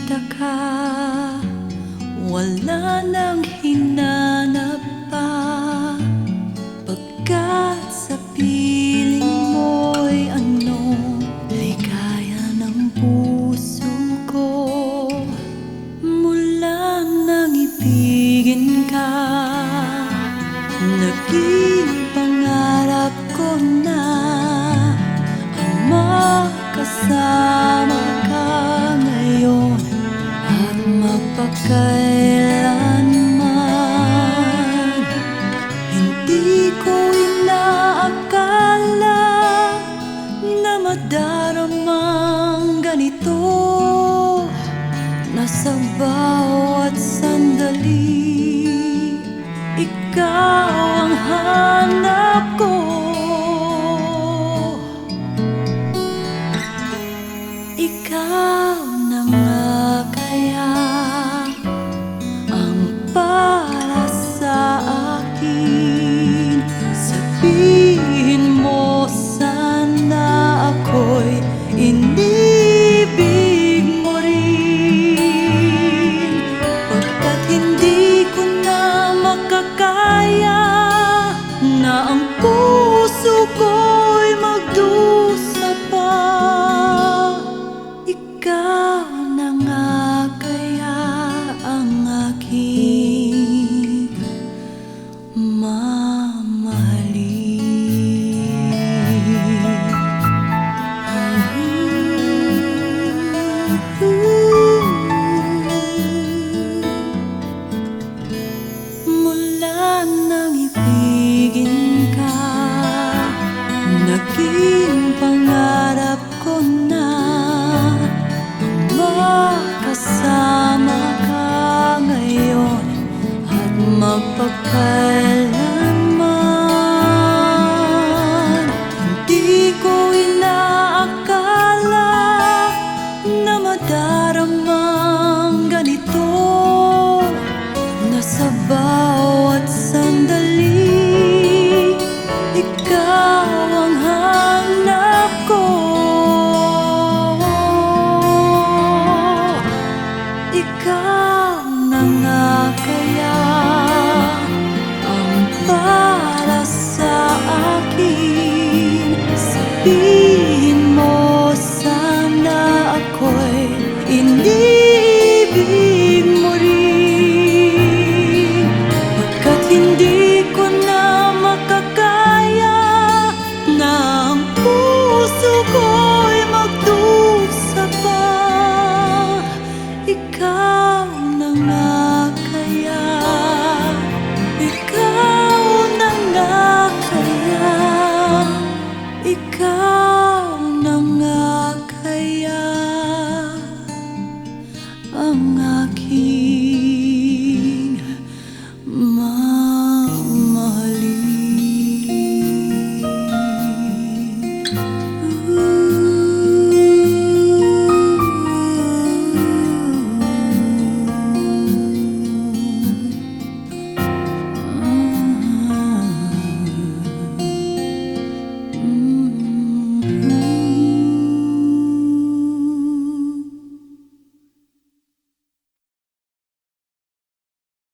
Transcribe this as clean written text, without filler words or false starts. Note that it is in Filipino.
nakita ka, wala nang hinanap pa. Pagkat sa piling mo'y ligaya ng puso ko. Mula nang ibigin ka, naging pangarap ko na ang makasama ka ngayon at magpakailanman. Hindi ko inaakala na madaramang ganito, na sa bawat sandali ikaw ang hanap ko. Ikaw na nga kaya ang para sa akin. Sabihin mo sana ako'y inibig mo rin, pagkat hindi ko na makakaya na ang puso ko'y magdusa pa. Ikaw na nga kaya ang aking mula nang ibigin ka, naging pangarap ko na makasama ka ngayon at magpakailanman. Hindi ko inaakala na madaramang ganito, na sa bawat sandali ikaw ang hanap ko. Ikaw na nga kaya ang para sa akin. Sabihin mo sana ako'y inibig mo rin, pagkat hindi ko na makakaya na ang puso ko'y magdusa pa. Ikaw na nga kaya, ikaw na nga kaya, ikaw na nga